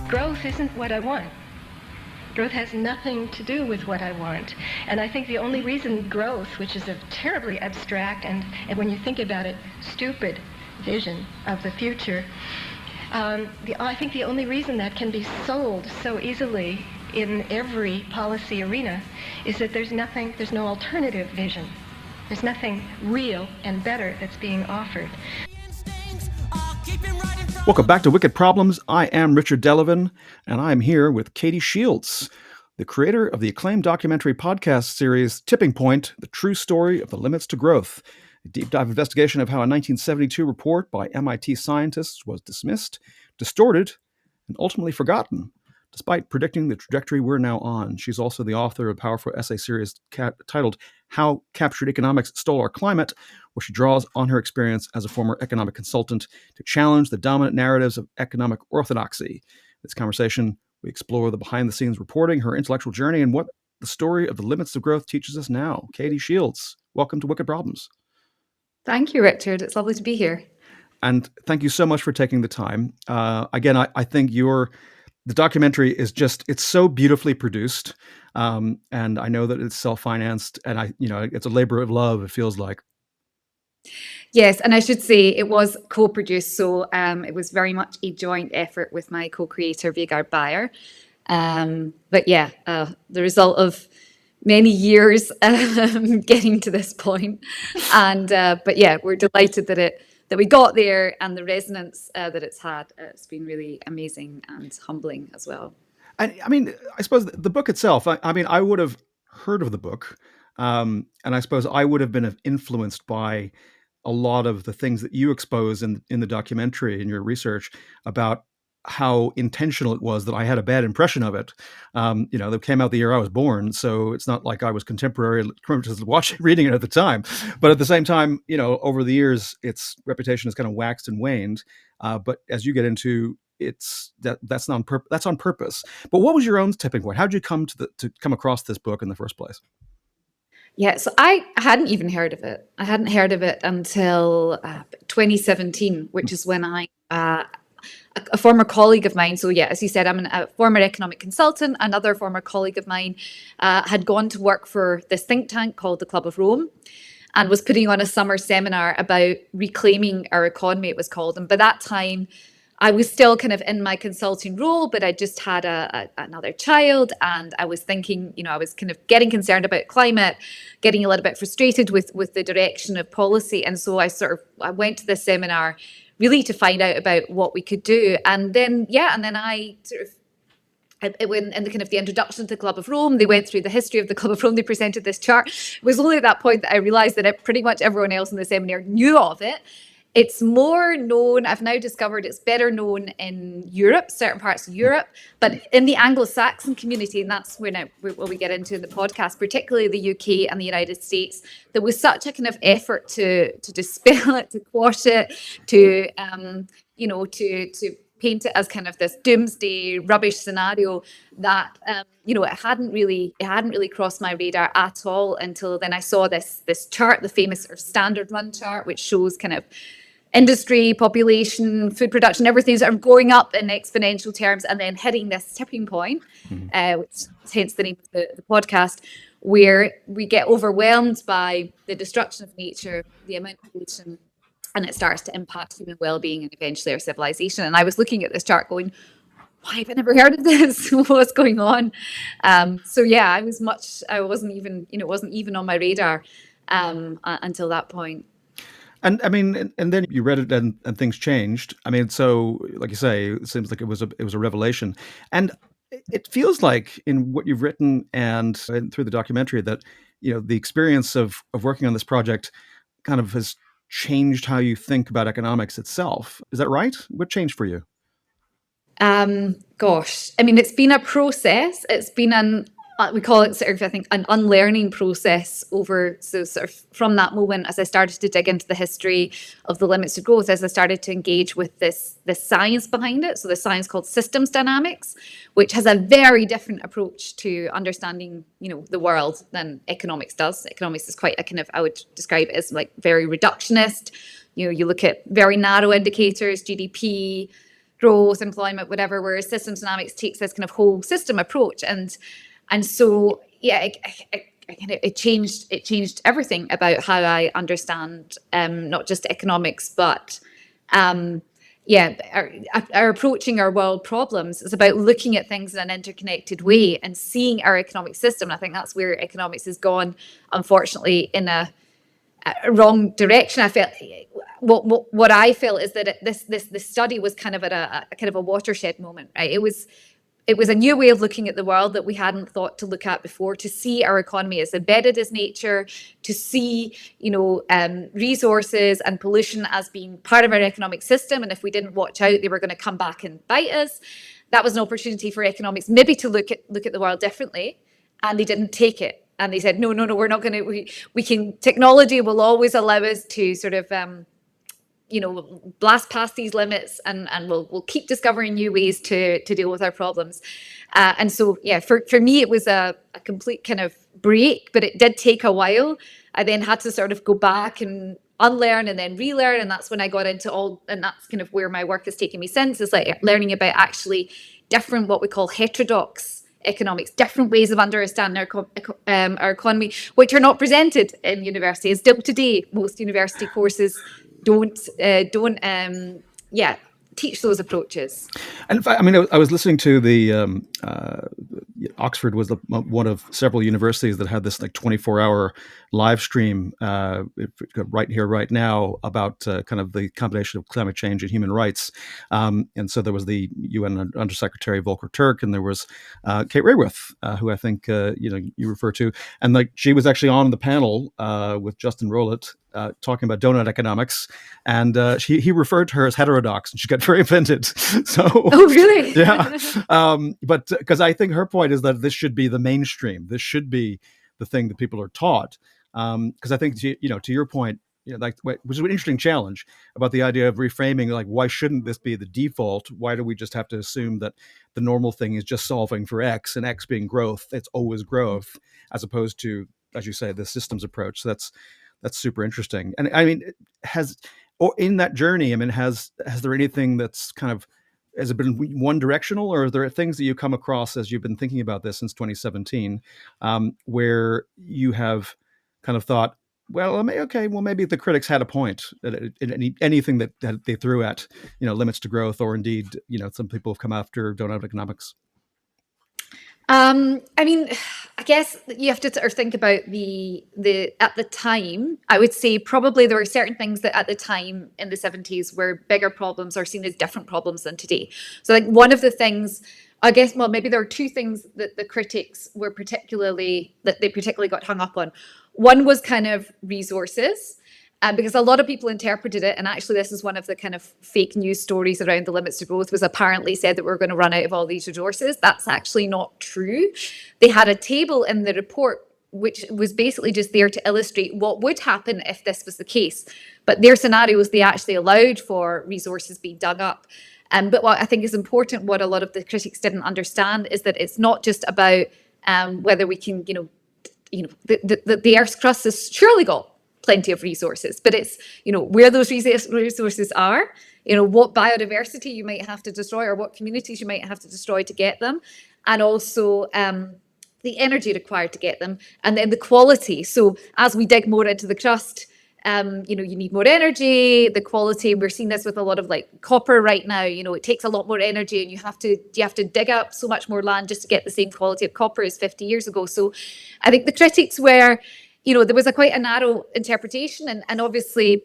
growth isn't what I want. Growth has nothing to do with what I want. And I think the only reason growth, which is a terribly abstract and when you think about it, stupid vision of the future, I think the only reason that can be sold so easily in every policy arena is that there's no alternative vision. There's nothing real and better that's being offered. Welcome back to Wicked Problems. I am Richard Delavan, and I'm here with Katy Shields, the creator of the acclaimed documentary podcast series Tipping Point, The True Story of the Limits to Growth, a deep dive investigation of how a 1972 report by MIT scientists was dismissed, distorted, and ultimately forgotten, despite predicting the trajectory we're now on. She's also the author of a powerful essay series titled How Captured Economics Stole Our Climate, where she draws on her experience as a former economic consultant to challenge the dominant narratives of economic orthodoxy. In this conversation, we explore the behind-the-scenes reporting, her intellectual journey, and what the story of the limits of growth teaches us now. Katy Shields, welcome to Wicked Problems. Thank you, Richard. It's lovely to be here. And thank you so much for taking the time. Again, I think the documentary is it's so beautifully produced. And I know that it's self-financed and it's a labor of love, it feels like. Yes, and I should say it was co-produced, so it was very much a joint effort with my co-creator, Vegard Beyer. But yeah, the result of many years getting to this point. And but yeah, we're delighted that we got there, and the resonance that it's had. It's been really amazing and humbling as well. I mean, I suppose the book itself, I would have heard of the book, and I suppose I would have been influenced by a lot of the things that you expose in the documentary, in your research, about how intentional it was that I had a bad impression of it. That came out the year I was born, so it's not like I was contemporary reading it at the time. But at the same time, over the years, its reputation has kind of waxed and waned. But as you get into that's on purpose. But what was your own tipping point? How did you come to come across this book in the first place? Yeah, so I hadn't even heard of it. I hadn't heard of it until 2017, which is when a former colleague of mine, so yeah, as you said, I'm a former economic consultant. Another former colleague of mine had gone to work for this think tank called the Club of Rome and was putting on a summer seminar about reclaiming our economy, it was called. And by that time, I was still kind of in my consulting role, but I just had another child, and I was thinking, I was kind of getting concerned about climate, getting a little bit frustrated with the direction of policy. And so I went to this seminar really to find out about what we could do. And then I it went in the kind of the introduction to the Club of Rome. They went through the history of the Club of Rome. They presented this chart. It was only at that point that I realized that pretty much everyone else in the seminar knew of it. It's more known, I've now discovered it's better known in Europe, certain parts of Europe, but in the Anglo-Saxon community, and that's what we get into in the podcast, particularly the UK and the United States, there was such a kind of effort to dispel it, to quash it, to paint it as kind of this doomsday rubbish scenario that it hadn't really crossed my radar at all until then I saw this chart, the famous sort of standard run chart, which shows kind of industry, population, food production, everything's sort of going up in exponential terms and then hitting this tipping point, which hence the name of the podcast, where we get overwhelmed by the destruction of nature, the amount of pollution, and it starts to impact human well-being and eventually our civilization. And I was looking at this chart going, why have I never heard of this? What's going on? So yeah, I wasn't even on my radar until that point. And I mean, and then you read it, and things changed. I mean, so like you say, it seems like it was a revelation, and it feels like in what you've written and through the documentary that the experience of working on this project kind of has changed how you think about economics itself. Is that right? What changed for you? Gosh, I mean, it's been a process. It's been we call it sort of, I think, an unlearning process from that moment as I started to dig into the history of the limits to growth, as I started to engage with this science behind it. So the science called systems dynamics, which has a very different approach to understanding, the world than economics does. Economics is quite a kind of, I would describe it as like very reductionist. You look at very narrow indicators, GDP, growth, employment, whatever, whereas systems dynamics takes this kind of whole system approach. And so, yeah, it changed everything about how I understand not just economics, but our approaching our world problems is about looking at things in an interconnected way and seeing our economic system. And I think that's where economics has gone, unfortunately, in a wrong direction. I felt what I feel is that this study was kind of at a watershed moment, right? It was a new way of looking at the world that we hadn't thought to look at before, to see our economy as embedded as nature, to see, resources and pollution as being part of our economic system. And if we didn't watch out, they were going to come back and bite us. That was an opportunity for economics maybe to look at the world differently, and they didn't take it. And they said, no, we're not going to, we can, technology will always allow us to sort of, blast past these limits, and we'll keep discovering new ways to deal with our problems. And so, yeah, for me, it was a complete kind of break, but it did take a while. I then had to sort of go back and unlearn and then relearn. And that's when I got into and that's kind of where my work has taken me since, is like learning about actually different, what we call heterodox economics, different ways of understanding our economy, which are not presented in university. Still today, most university courses don't teach those approaches. And in fact, I mean, I was listening to the Oxford was one of several universities that had this like 24-hour live stream right here, right now, about kind of the combination of climate change and human rights. And so there was the UN Undersecretary Volker Turk, and there was Kate Raworth, who I think you refer to, and like she was actually on the panel with Justin Rowlett, talking about donut economics, and he referred to her as heterodox, and she got very offended. So, oh really? Yeah, but because I think her point is that this should be the mainstream. This should be the thing that people are taught. Because I think to your point, like, which is an interesting challenge about the idea of reframing. Like, why shouldn't this be the default? Why do we just have to assume that the normal thing is just solving for X, and X being growth? It's always growth, as opposed to, as you say, the systems approach. So that's super interesting. And I mean, in that journey, I mean, has there anything that's kind of, has it been one directional, or are there things that you come across as you've been thinking about this since 2017, where you have kind of thought, well, maybe the critics had a point, anything that they threw at, limits to growth, or indeed, some people have come after donut economics? I mean, I guess you have to think about the at the time. I would say probably there were certain things that at the time in the 70s were bigger problems, or seen as different problems than today. So like one of the things, I guess, well, maybe there are two things that the critics were particularly got hung up on. One was kind of resources. Because a lot of people interpreted it, and actually this is one of the kind of fake news stories around the limits to growth, was apparently said that we're going to run out of all these resources. That's actually not true. They had a table in the report which was basically just there to illustrate what would happen if this was the case. But their scenarios, they actually allowed for resources being dug up. But what I think is important, what a lot of the critics didn't understand, is that it's not just about whether we can, the Earth's crust has surely got plenty of resources, but it's, where those resources are, what biodiversity you might have to destroy, or what communities you might have to destroy to get them, and also the energy required to get them, and then the quality. So as we dig more into the crust, you need more energy, the quality. We're seeing this with a lot of like copper right now. It takes a lot more energy, and you have to dig up so much more land just to get the same quality of copper as 50 years ago. So I think the critics were, there was quite a narrow interpretation, and obviously,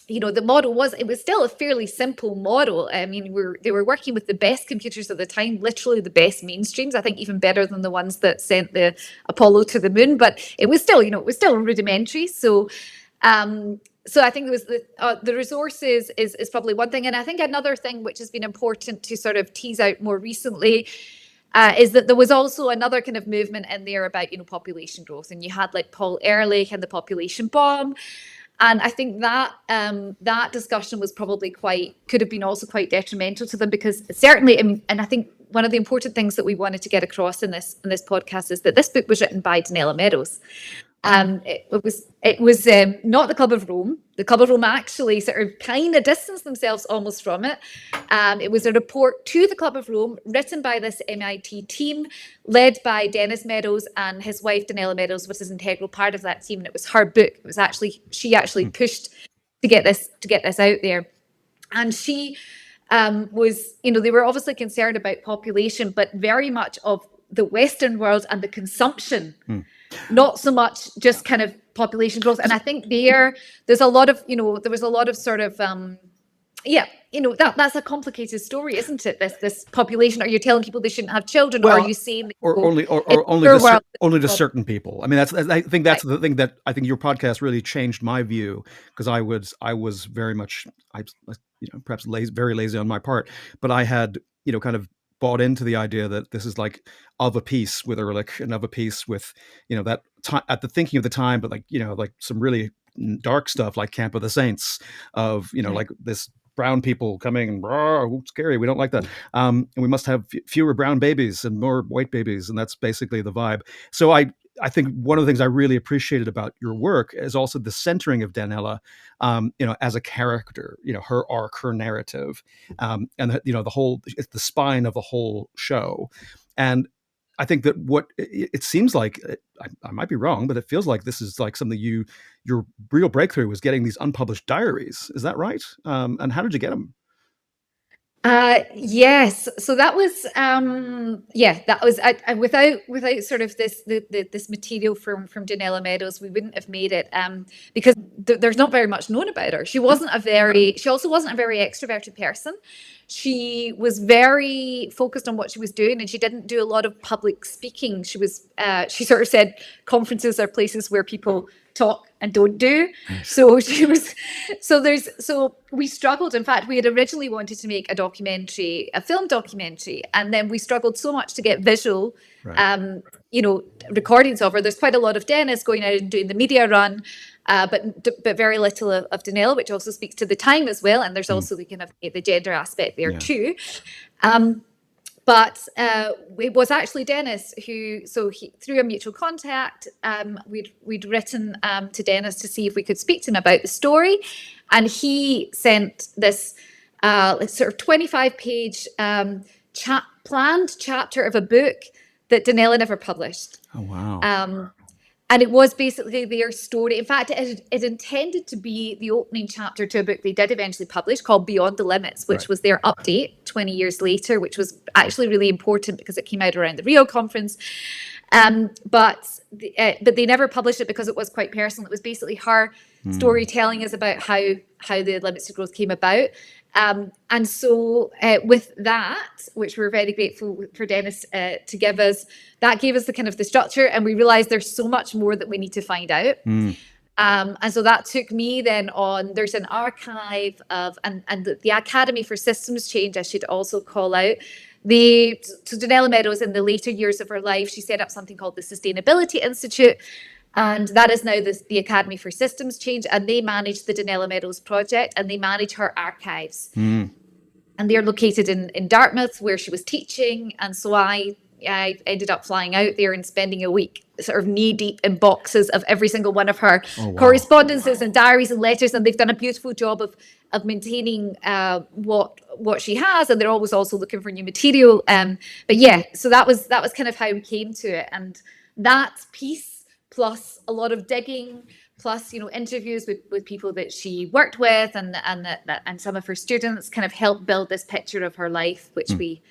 the model was still a fairly simple model. I mean, they were working with the best computers at the time, literally the best mainstreams, I think even better than the ones that sent the Apollo to the moon, but it was still, rudimentary. So I think it was the resources is probably one thing. And I think another thing which has been important to sort of tease out more recently is that there was also another kind of movement in there about, population growth. And you had like Paul Ehrlich and the population bomb. And I think that that discussion was probably could have been also quite detrimental to them, because certainly, and I think one of the important things that we wanted to get across in this podcast is that this book was written by Danella Meadows. It was not the Club of Rome. The Club of Rome actually sort of kind of distanced themselves almost from it. It was a report to the Club of Rome written by this MIT team, led by Dennis Meadows, and his wife Danella Meadows was an integral part of that team. And it was her book. It was actually she actually pushed to get this out there, and she was, they were obviously concerned about population, but very much of the Western world and the consumption. Not so much just kind of population growth. And I think there's a lot of, there was a lot of sort of, that's a complicated story, isn't it? This population. Are you telling people they shouldn't have children? Well, or are you saying only to certain people? I mean, I think that's the thing that I think your podcast really changed my view, because I was very much, perhaps very lazy on my part, but I had, kind of bought into the idea that this is like of a piece with Ehrlich and of a piece with, that at the thinking of the time, but like some really dark stuff like Camp of the Saints of, like this brown people coming and scary. We don't like that. And we must have fewer brown babies and more white babies. And that's basically the vibe. So I think one of the things I really appreciated about your work is also the centering of Danella, as a character, her arc, her narrative, and the whole, it's the spine of the whole show. And I think that what it seems like, I might be wrong, but it feels like this is like something your real breakthrough was getting these unpublished diaries. Is that right? And how did you get them? Yes. So that was, that was, without sort of this material from Danella Meadows, we wouldn't have made it, because there's not very much known about her. She also wasn't a very extroverted person. She was very focused on what she was doing, and she didn't do a lot of public speaking. She sort of said conferences are places where people talk and don't do. So we struggled. In fact, we had originally wanted to make a film documentary, and then we struggled so much to get visual, recordings of her. There's quite a lot of Dennis going out and doing the media run, but very little of Danella, which also speaks to the time as well. And there's also the kind of the gender aspect there too. But it was actually Dennis who, through a mutual contact, we'd written to Dennis to see if we could speak to him about the story. And he sent this sort of 25-page planned chapter of a book that Danella never published. Oh, wow. And it was basically their story. In fact, it intended to be the opening chapter to a book they did eventually publish called Beyond the Limits, which was their update 20 years later, which was actually really important because it came out around the Rio conference. But they never published it because it was quite personal. It was basically her storytelling is about how the Limits to Growth came about. And so with that, which we're very grateful for Dennis to give us, that gave us the kind of the structure, and we realized there's so much more that we need to find out. And so that took me then on, there's an archive of, and the Academy for Systems Change, I should also call out. So Danella Meadows, in the later years of her life, she set up something called the Sustainability Institute. And that is now the Academy for Systems Change, and they manage the Danella Meadows project, and they manage her archives. And they're located in Dartmouth, where she was teaching. And so I ended up flying out there and spending a week sort of knee deep in boxes of every single one of her correspondences and diaries and letters. And they've done a beautiful job of maintaining what she has. And they're always also looking for new material. But yeah, so that was kind of how we came to it. And that piece, plus a lot of digging, plus interviews with people that she worked with and some of her students, kind of helped build this picture of her life, which we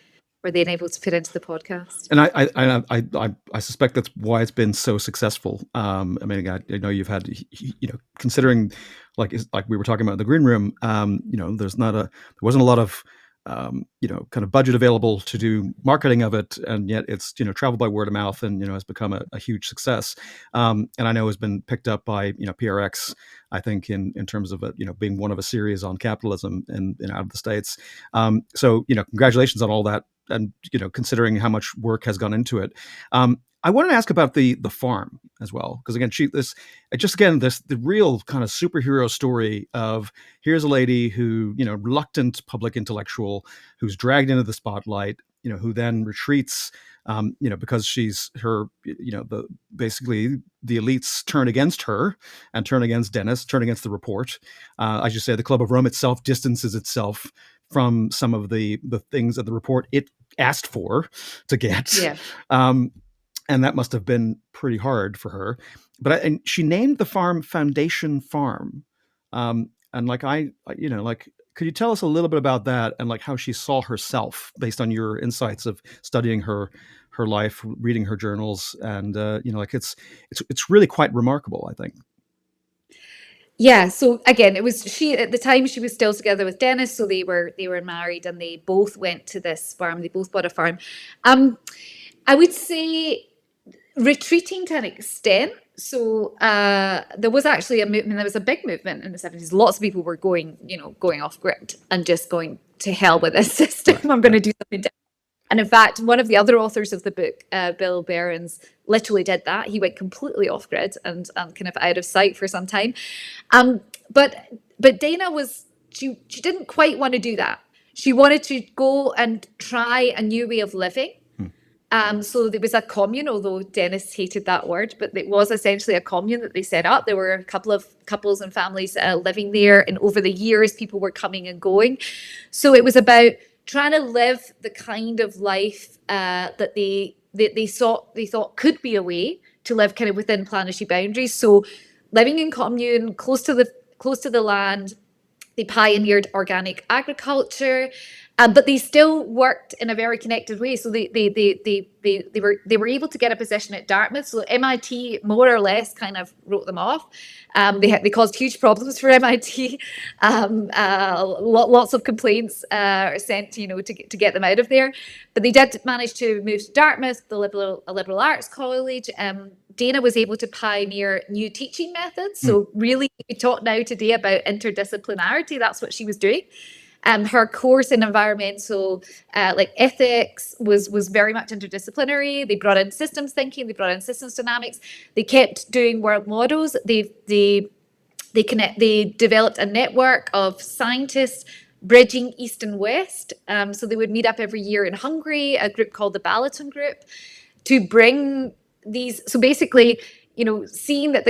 were then able to put into the podcast. And I suspect that's why it's been so successful. I mean, I know you've had, considering like we were talking about in the green room, there wasn't a lot of kind of budget available to do marketing of it, and yet it's traveled by word of mouth and has become a huge success. And I know has been picked up by PRX, I think in terms of being one of a series on capitalism and out of the States. So congratulations on all that, and considering how much work has gone into it. I wanted to ask about the farm as well, because again, the real kind of superhero story of here's a lady who reluctant public intellectual who's dragged into the spotlight, who then retreats, because she's her, basically the elites turn against her and turn against Dennis, turn against the report. As you say, the Club of Rome itself distances itself from some of the things that the report it asked for to get. Yeah. And that must have been pretty hard for her. And she named the farm Foundation Farm. And could you tell us a little bit about that and like how she saw herself based on your insights of studying her life, reading her journals, and it's really quite remarkable, I think. Yeah, so again, it was she at the time she was still together with Dennis, so they were married and they both went to this farm. They both bought a farm. I would say retreating to an extent. So there was actually a movement. There was a big movement in the 70s. Lots of people were going off grid and just going to hell with this system. I'm going to do something different. And in fact, one of the other authors of the book, Bill Behrens, literally did that. He went completely off grid and kind of out of sight for some time. But Dana she didn't quite want to do that. She wanted to go and try a new way of living. So there was a commune, although Dennis hated that word, but it was essentially a commune that they set up. There were a couple of couples and families living there, and over the years, people were coming and going. So it was about trying to live the kind of life that they thought could be a way to live kind of within planetary boundaries. So living in commune, close to the land. They pioneered organic agriculture, but they still worked in a very connected way. So they were able to get a position at Dartmouth. So MIT more or less kind of wrote them off. They caused huge problems for MIT. Lots of complaints are sent, to get them out of there. But they did manage to move to Dartmouth, a liberal arts college. Dana was able to pioneer new teaching methods. So really, we talk now today about interdisciplinarity. That's what she was doing. Her course in environmental ethics was very much interdisciplinary. They brought in systems thinking. They brought in systems dynamics. They kept doing world models. They developed a network of scientists bridging East and West. So they would meet up every year in Hungary, a group called the Balaton Group, to bring these. So basically, seeing that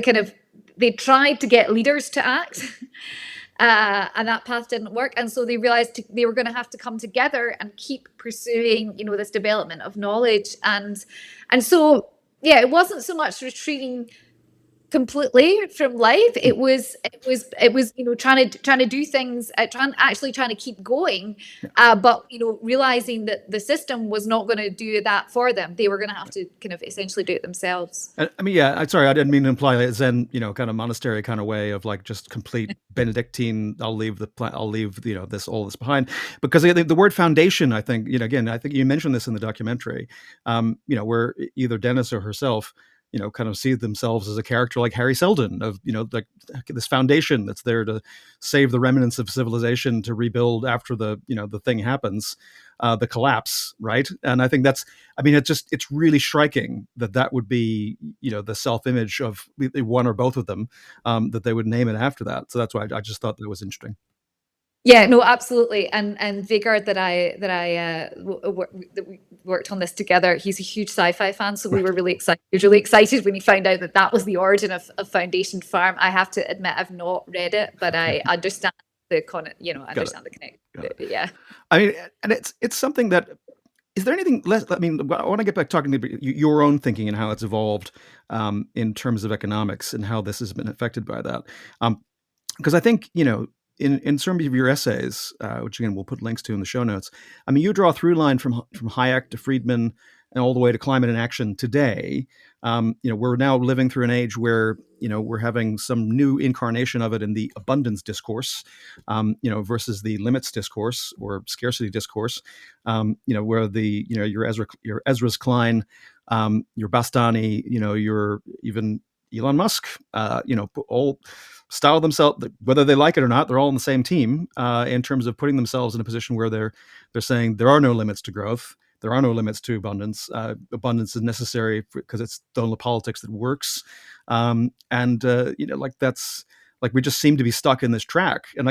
they tried to get leaders to act. And that path didn't work. And so they realized they were going to have to come together and keep pursuing, this development of knowledge. And so, yeah, it wasn't so much retreating completely from life. It was trying to do things, trying to keep going, but realizing that the system was not going to do that for them. They were going to have to kind of essentially do it themselves. I mean, yeah, sorry, I didn't mean to imply a Zen, kind of monastery kind of way of like just complete Benedictine. I'll leave all this behind, because the word foundation, I think, again, I think you mentioned this in the documentary, where either Dennis or herself, kind of see themselves as a character like Harry Seldon of, like this foundation that's there to save the remnants of civilization, to rebuild after the thing happens, the collapse, right? And I think it's really striking that would be, the self-image of one or both of them, that they would name it after that. So that's why I just thought that was interesting. Yeah, no, absolutely. And Vigard that we worked on this together, he's a huge sci-fi fan, so we were really excited. He was really excited when he found out that was the origin of Foundation Farm. I have to admit, I've not read it, but I understand the connection. Yeah. I mean, and it's something that. Is there anything less? I mean, I want to get back talking to your own thinking and how it's evolved in terms of economics and how this has been affected by that. Because I think, in terms of your essays, which again we'll put links to in the show notes, I mean, you draw a through line from Hayek to Friedman and all the way to climate in action today. We're now living through an age where we're having some new incarnation of it in the abundance discourse, versus the limits discourse or scarcity discourse. Where your Ezra's Klein, your Bastani, your even Elon Musk, all style themselves, whether they like it or not, they're all on the same team in terms of putting themselves in a position where they're saying there are no limits to growth. There are no limits to abundance. Abundance is necessary because it's the only politics that works. That's like we just seem to be stuck in this track. And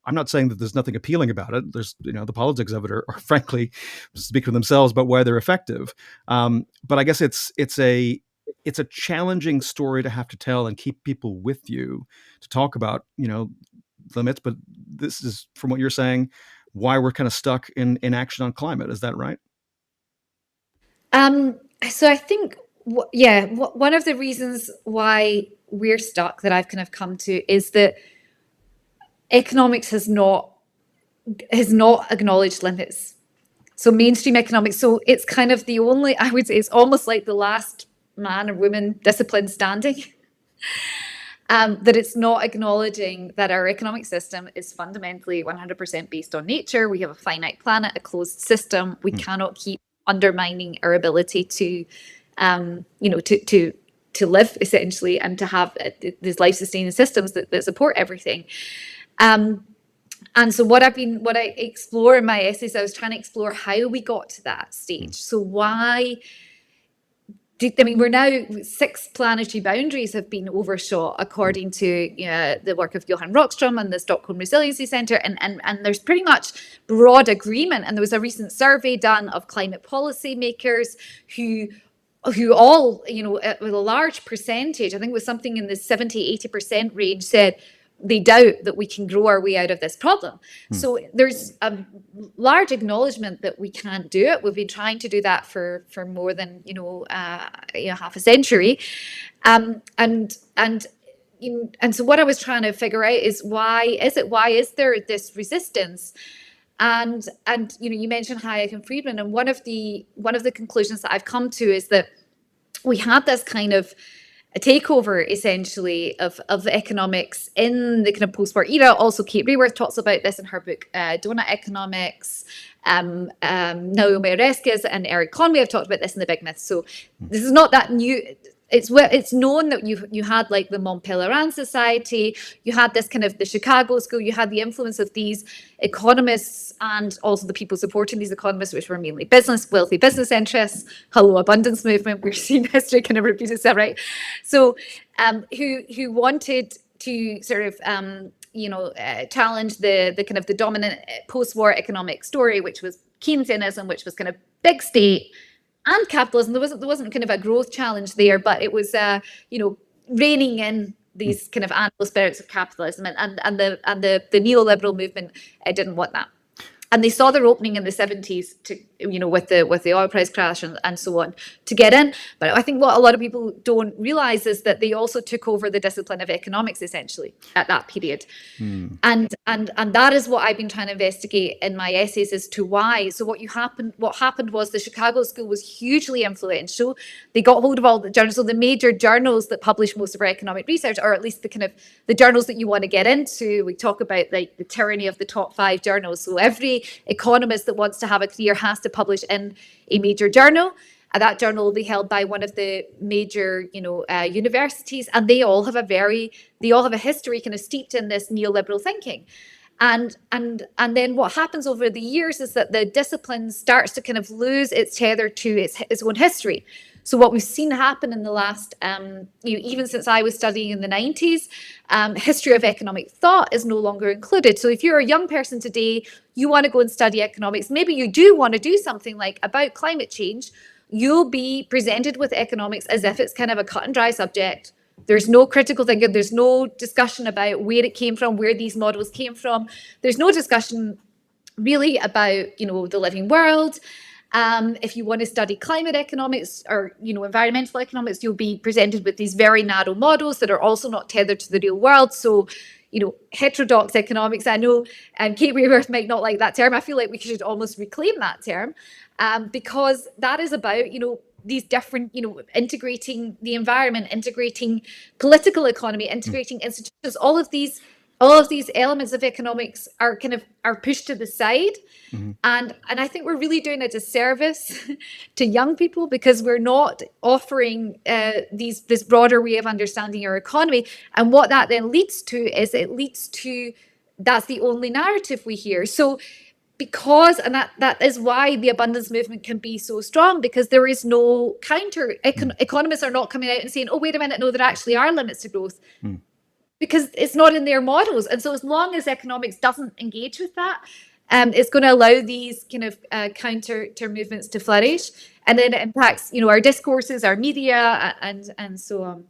I'm not saying that there's nothing appealing about it. There's, the politics of it are frankly speak for themselves about why they're effective. But I guess it's a challenging story to have to tell and keep people with you to talk about, limits. But this is, from what you're saying, why we're kind of stuck in action on climate. Is that right? So I think, one of the reasons why we're stuck that I've kind of come to is that economics has not acknowledged limits. So mainstream economics, so it's kind of the only, I would say, it's almost like the last man or woman discipline standing. That it's not acknowledging that our economic system is fundamentally 100% based on nature. We have a finite planet, a closed system. We cannot keep undermining our ability to, to live essentially, and to have these life-sustaining systems that support everything. And so what I explore in my essays, I was trying to explore how we got to that stage. So why? We're now 6 planetary boundaries have been overshot according to the work of Johan Rockström and the Stockholm Resiliency Centre, and there's pretty much broad agreement. And there was a recent survey done of climate policy makers who all, with a large percentage, I think it was something in the 70-80% range, said they doubt that we can grow our way out of this problem. So there's a large acknowledgement that we can't do it. We've been trying to do that for more than half a century, and so what I was trying to figure out is why is there this resistance? And you mentioned Hayek and Friedman, and one of the conclusions that I've come to is that we had this kind of a takeover essentially of economics in the kind of post-war era. Also, Kate Raworth talks about this in her book Donut Economics. Naomi Oreskes and Eric Conway have talked about this in The Big Myth. So this is not that new. It's known that you had like the Mont Pelerin Society, you had this kind of the Chicago School, you had the influence of these economists and also the people supporting these economists, which were mainly wealthy business interests. Hello, abundance movement. We're seeing history kind of repeat itself, right? So, who wanted to sort of challenge the kind of the dominant post-war economic story, which was Keynesianism, which was kind of big state and capitalism. There wasn't kind of a growth challenge there, but it was reining in these kind of animal spirits of capitalism, and the neoliberal movement didn't want that. And they saw their opening in the 70s to, with the oil price crash and so on, to get in. But I think what a lot of people don't realize is that they also took over the discipline of economics essentially at that period. And that is what I've been trying to investigate in my essays as to why. So what happened was the Chicago School was hugely influential. They got hold of all the journals, so the major journals that publish most of our economic research, or at least the kind of the journals that you want to get into. We talk about like the tyranny of the top 5 journals. So every economist that wants to have a career has to publish in a major journal. That journal will be held by one of the major, universities, and they all have a history kind of steeped in this neoliberal thinking. And then what happens over the years is that the discipline starts to kind of lose its tether to its own history. So what we've seen happen in the last, even since I was studying in the 90s, history of economic thought is no longer included. So if you're a young person today, you want to go and study economics, maybe you do want to do something like about climate change, you'll be presented with economics as if it's kind of a cut and dry subject. There's no critical thinking. There's no discussion about where it came from, where these models came from. There's no discussion really about, the living world. If you want to study climate economics or, environmental economics, you'll be presented with these very narrow models that are also not tethered to the real world. So, heterodox economics, I know, and Kate Raworth might not like that term. I feel like we should almost reclaim that term because that is about, these different, integrating the environment, integrating political economy, integrating institutions, all of these elements of economics are pushed to the side. And I think we're really doing a disservice to young people because we're not offering this broader way of understanding our economy. And what that then leads to that's the only narrative we hear. So that is why the abundance movement can be so strong, because there is no counter. Economists are not coming out and saying, oh, wait a minute, no, there actually are limits to growth. because it's not in their models. And so as long as economics doesn't engage with that, it's going to allow these kind of counter movements to flourish, and then it impacts, our discourses, our media, and so on.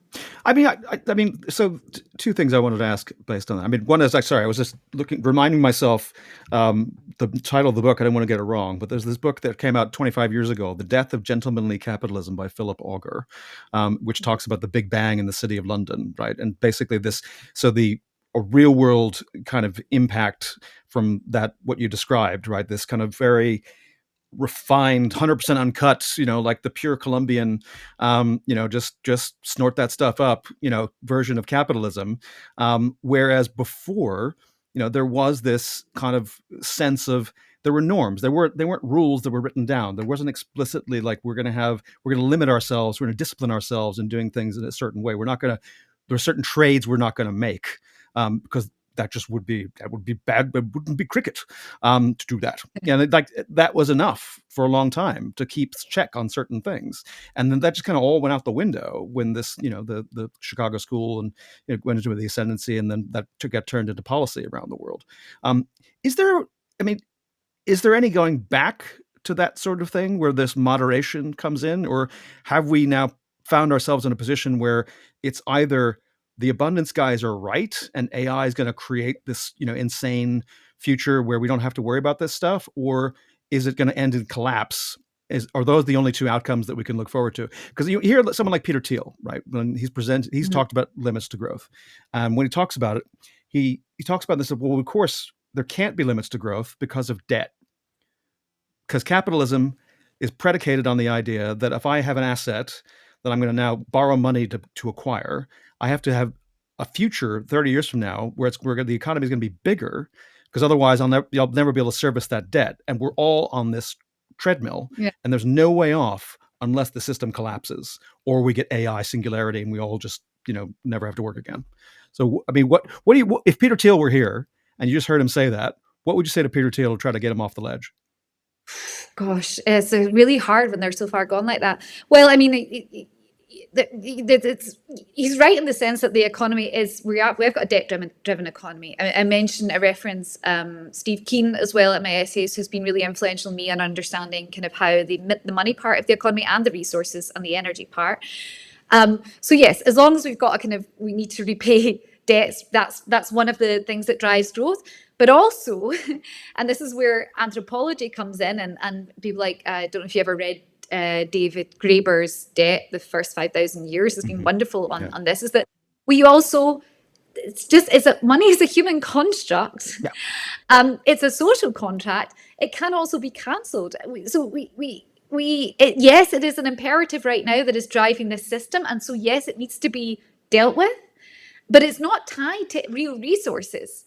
I mean, so two things I wanted to ask based on that. I mean, one is, I was just reminding myself the title of the book. I didn't want to get it wrong, but there's this book that came out 25 years ago, "The Death of Gentlemanly Capitalism" by Philip Auger, which talks about the Big Bang in the City of London, right? And basically a real world kind of impact from that, what you described, right? This kind of very refined, 100% uncut, like the pure Colombian, just snort that stuff up, version of capitalism. Whereas before, there was this kind of sense of, there were norms. They weren't rules that were written down. There wasn't explicitly like, we're going to limit ourselves. We're going to discipline ourselves in doing things in a certain way. There are certain trades we're not going to make, because that would be bad. It wouldn't be cricket to do that. And that was enough for a long time to keep check on certain things. And then that just kind of all went out the window when this, the Chicago School, and it went into the ascendancy, and then that got turned into policy around the world. Is there any going back to that sort of thing where this moderation comes in, or have we now found ourselves in a position where it's either the abundance guys are right and AI is going to create this, insane future where we don't have to worry about this stuff, or is it going to end in collapse? Are those the only two outcomes that we can look forward to? Because you hear someone like Peter Thiel, right? When he's talked about limits to growth. When he talks about it, he talks about this. Well, of course, there can't be limits to growth because of debt. Because capitalism is predicated on the idea that if I have an asset that I'm going to now borrow money to acquire, I have to have a future 30 years from now where the economy is going to be bigger, because otherwise I'll never be able to service that debt. And we're all on this treadmill, and there's no way off unless the system collapses or we get AI singularity and we all just, never have to work again. So, I mean, what if Peter Thiel were here and you just heard him say that, what would you say to Peter Thiel to try to get him off the ledge? Gosh, it's really hard when they're so far gone like that. Well, I mean, he's right in the sense that the economy we've got a debt-driven economy. I reference Steve Keen as well at my essays, who's been really influential in me on understanding kind of how the money part of the economy and the resources and the energy part. So yes, as long as we've got we need to repay debts, that's one of the things that drives growth. But also, and this is where anthropology comes in, and people like, I don't know if you ever read David Graeber's Debt, the first 5,000 years has been wonderful on this, is that we also, money is a human construct. Yeah. It's a social contract. It can also be cancelled. So yes, it is an imperative right now that is driving this system. And so yes, it needs to be dealt with, but it's not tied to real resources.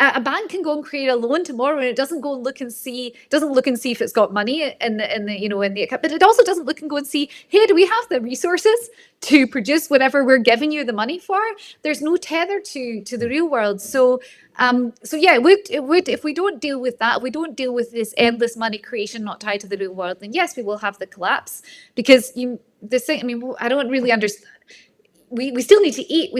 A bank can go and create a loan tomorrow, and it doesn't go and look and see if it's got money in the account, but it also doesn't look and go and see, hey, do we have the resources to produce whatever we're giving you the money for? There's no tether to the real world. So yeah, it would if we don't deal with that, if we don't deal with this endless money creation not tied to the real world, then yes, we will have the collapse. Because I don't really understand. We still need to eat.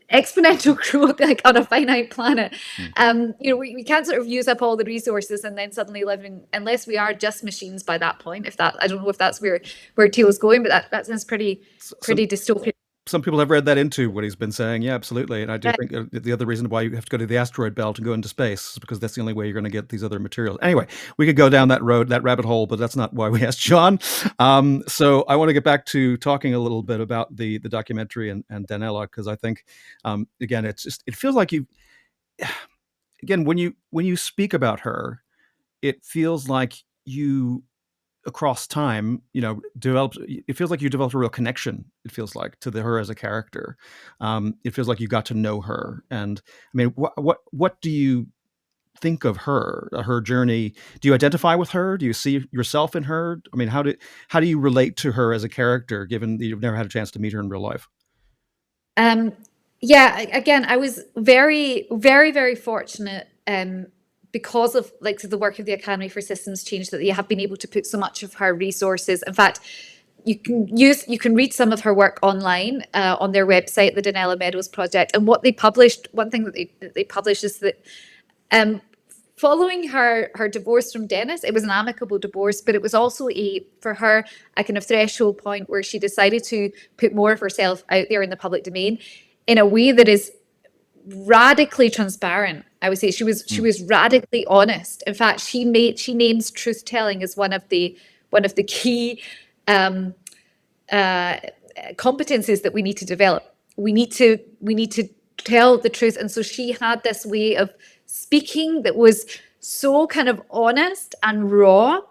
Exponential growth, like on a finite planet. We can't sort of use up all the resources and then suddenly unless we are just machines by that point. I don't know if that's where Thiel's going, but that sounds pretty dystopian. Some people have read that into what he's been saying. Yeah, absolutely. And I do think the other reason why you have to go to the asteroid belt and go into space is because that's the only way you're going to get these other materials. Anyway, we could go down that rabbit hole, but that's not why we asked John. So I want to get back to talking a little bit about the documentary and Danella, because I think, again, it feels like when you speak about her, it feels like you, across time, it feels like you developed a real connection. It feels like to her as a character. It feels like you got to know her. And I mean, what do you think of her journey? Do you identify with her? Do you see yourself in her? I mean, how do you relate to her as a character, given that you've never had a chance to meet her in real life? Yeah, again, I was very, very, very fortunate because of the work of the Academy for Systems Change, that they have been able to put so much of her resources. In fact, you can read some of her work online on their website, the Danella Meadows Project. And what they published, one thing that they published is that following her divorce from Dennis, it was an amicable divorce, but it was also for her a kind of threshold point where she decided to put more of herself out there in the public domain in a way that is radically transparent. I would say she was radically honest. In fact, she names truth telling as one of the key competencies that we need to develop. We need to tell the truth. And so she had this way of speaking that was so kind of honest and raw.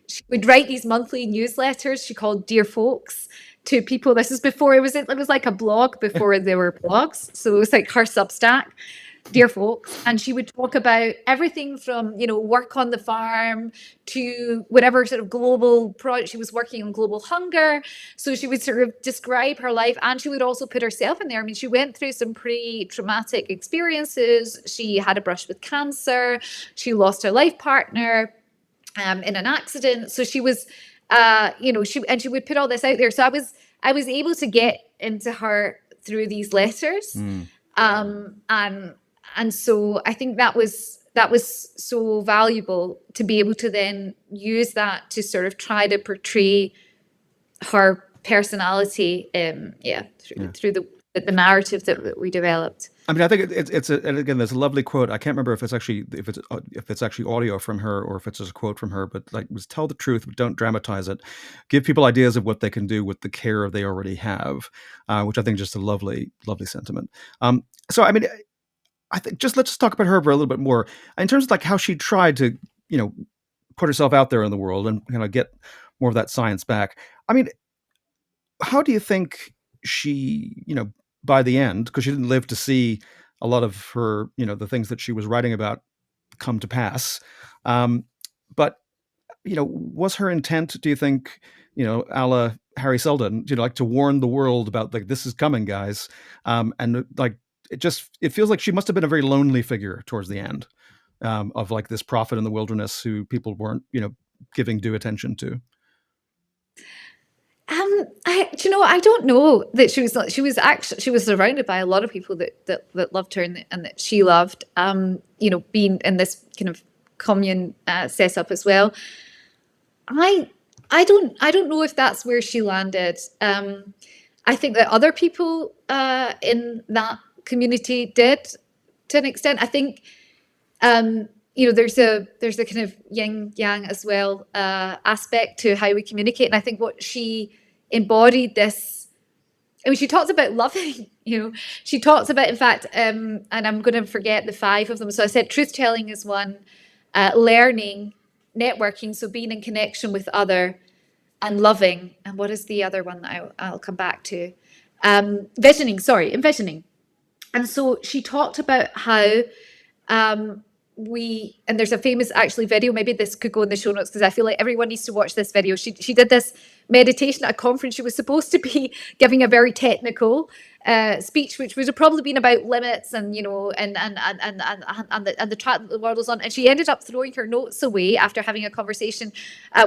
She would write these monthly newsletters she called Dear Folks to people. This is before it was like a blog before there were blogs. So it was like her Substack, Dear Folks. And she would talk about everything from, work on the farm to whatever sort of global project. She was working on global hunger. So she would sort of describe her life, and she would also put herself in there. I mean, she went through some pretty traumatic experiences. She had a brush with cancer. She lost her life partner in an accident. So she was, she would put all this out there. So I was able to get into her through these letters. And so I think that was so valuable to be able to then use that to sort of try to portray her personality, through the narrative that we developed. I mean, I think and again, there's a lovely quote. I can't remember if it's actually audio from her or if it's just a quote from her, but like, was tell the truth, but don't dramatize it. Give people ideas of what they can do with the care they already have, which I think is just a lovely, lovely sentiment. So, I mean, I think let's just talk about her for a little bit more in terms of like how she tried to, put herself out there in the world and kind of get more of that science back. I mean, how do you think she, by the end, because she didn't live to see a lot of her, the things that she was writing about come to pass. But, was her intent, do you think, a la Harry Seldon, like to warn the world about like, this is coming, guys. And like, it feels like she must have been a very lonely figure towards the end, of like this prophet in the wilderness who people weren't, giving due attention to. I don't know that she was surrounded by a lot of people that loved her and that she loved, being in this kind of commune setup as well. I don't know if that's where she landed. I think that other people in that community did, to an extent. I think there's a kind of yin yang as well aspect to how we communicate, and I think what she embodied this. I mean, she talks about loving. She talks about, in fact, and I'm going to forget the 5 of them. So I said truth telling is one, learning, networking, so being in connection with other, and loving. And what is the other one that I'll come back to? Envisioning. And so she talked about how and there's a famous actually video, maybe this could go in the show notes because I feel like everyone needs to watch this video. She did this meditation at a conference. She was supposed to be giving a very technical speech, which would have probably been about limits and the track that the world was on. And she ended up throwing her notes away after having a conversation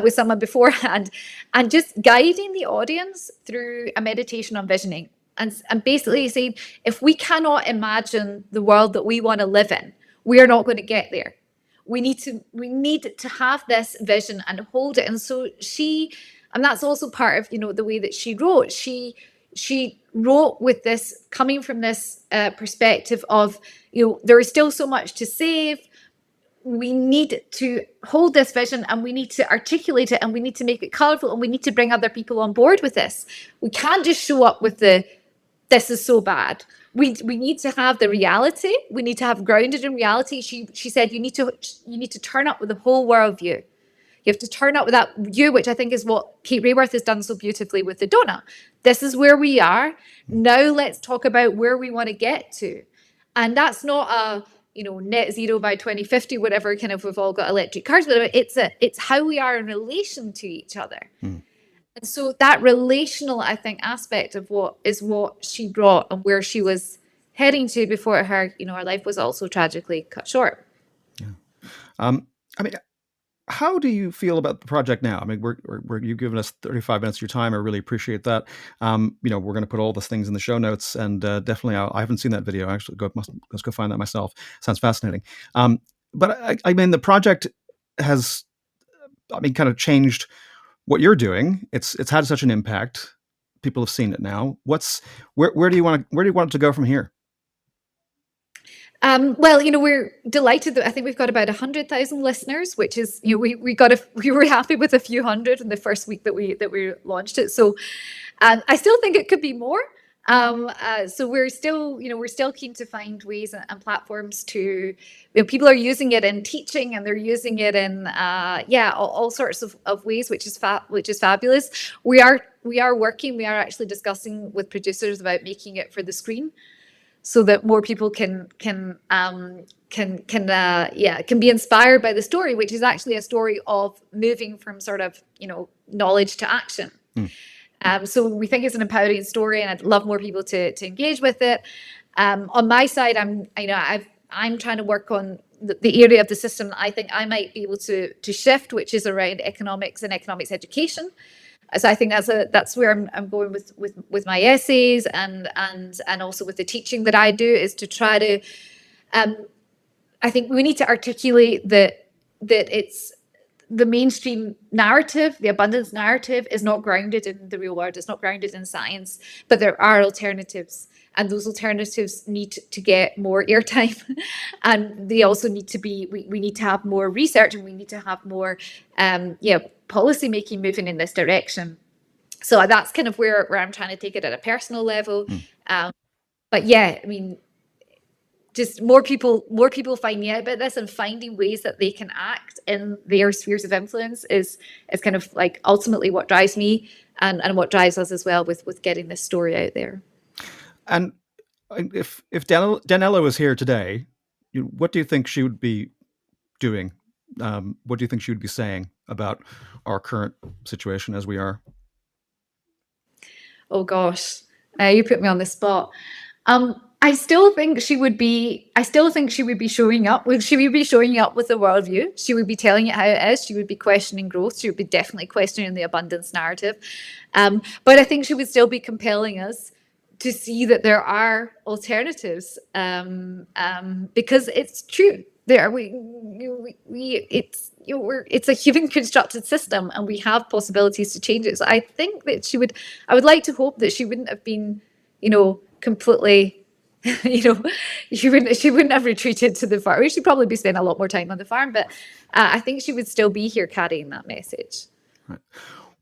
with someone beforehand, and just guiding the audience through a meditation on visioning, and basically saying, if we cannot imagine the world that we want to live in, we are not going to get there. We need to have this vision and hold it. And so and that's also part of, the way that she wrote. She wrote with this, coming from this perspective of, there is still so much to save. We need to hold this vision, and we need to articulate it, and we need to make it colorful, and we need to bring other people on board with this. We can't just show up with this is so bad. We need to have the reality. We need to have grounded in reality. She said you need to turn up with the whole worldview. You have to turn up with that view, which I think is what Kate Raworth has done so beautifully with the donut. This is where we are. Now let's talk about where we want to get to. And that's not a net zero by 2050, whatever kind of we've all got electric cars, but it's how we are in relation to each other. And so that relational, I think, aspect of what she brought and where she was heading to before her life was also tragically cut short. Yeah. I mean, How do you feel about the project now? I mean, you've given us 35 minutes of your time. I really appreciate that. We're going to put all those things in the show notes, and definitely, I haven't seen that video. Actually, let's go find that myself. Sounds fascinating. But I mean, the project has, kind of changed what you're doing. It's had such an impact. People have seen it now. Where do you want it to go from here? Well, we're delighted that I think we've got about 100,000 listeners, which is, we were happy with a few hundred in the first week that we launched it. So, I still think it could be more. So we're still keen to find ways and platforms to, people are using it in teaching, and they're using it in, all sorts of ways, which is fabulous. We are actually discussing with producers about making it for the screen, so that more people can be inspired by the story, which is actually a story of moving from sort of, knowledge to action. So we think it's an empowering story, and I'd love more people to engage with it. On my side, I'm trying to work on the area of the system that I think I might be able to shift, which is around economics and economics education. So I think that's where I'm going with my essays, and also with the teaching that I do, is to try to. I think we need to articulate that it's the mainstream narrative, the abundance narrative, is not grounded in the real world. It's not grounded in science, but there are alternatives, and those alternatives need to get more airtime, and they also need to be. We need to have more research, and we need to have more, policy making moving in this direction. So that's kind of where I'm trying to take it at a personal level. But yeah, I mean, just more people finding out about this and finding ways that they can act in their spheres of influence is kind of like ultimately what drives me, and what drives us as well with getting this story out there. And if Danella was here today, what do you think she would be doing? What do you think she would be saying about our current situation as we are? Oh gosh, you put me on the spot. I still think she would be showing up. She would be showing up with a worldview. She would be telling it how it is. She would be questioning growth. She would be definitely questioning the abundance narrative. But I think she would still be compelling us to see that there are alternatives, because it's true. It's a human constructed system, and we have possibilities to change it. So I think that I would like to hope that she wouldn't have been, completely, she wouldn't have retreated to the farm. She'd probably be spending a lot more time on the farm, but I think she would still be here carrying that message. Right.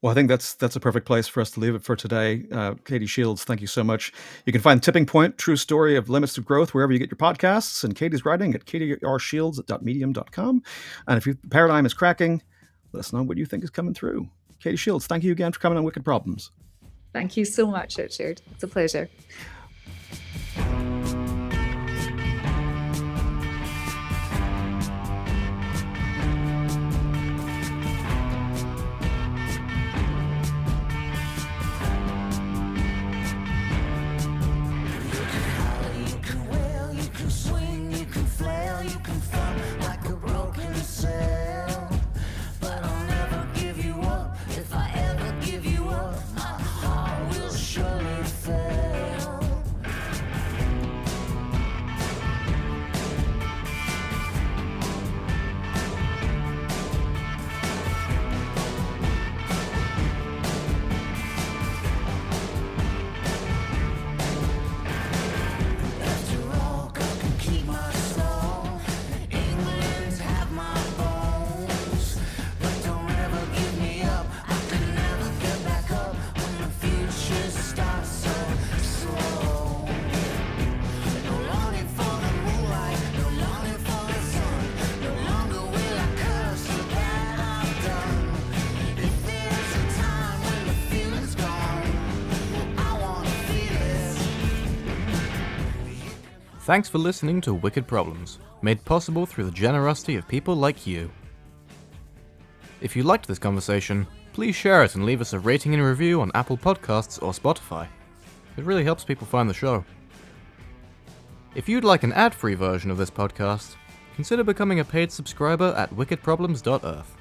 Well, I think that's a perfect place for us to leave it for today. Katy Shields, thank you so much. You can find Tipping Point, True Story of Limits to Growth, wherever you get your podcasts, and Katy's writing at katyshields.medium.com. And if your paradigm is cracking, let us know what you think is coming through. Katy Shields, thank you again for coming on Wicked Problems. Thank you so much, Richard. It's a pleasure. Thanks for listening to Wicked Problems, made possible through the generosity of people like you. If you liked this conversation, please share it and leave us a rating and review on Apple Podcasts or Spotify. It really helps people find the show. If you'd like an ad-free version of this podcast, consider becoming a paid subscriber at wickedproblems.earth.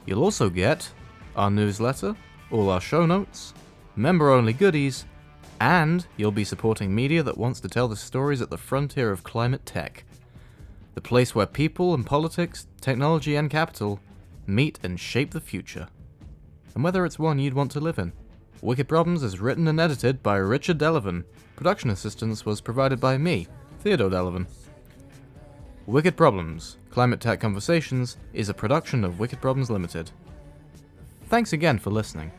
You'll also get our newsletter, all our show notes, member-only goodies, and you'll be supporting media that wants to tell the stories at the frontier of climate tech. The place where people and politics, technology and capital meet and shape the future. And whether it's one you'd want to live in. Wicked Problems is written and edited by Richard Delavan. Production assistance was provided by me, Theodore Delavan. Wicked Problems, Climate Tech Conversations, is a production of Wicked Problems Limited. Thanks again for listening.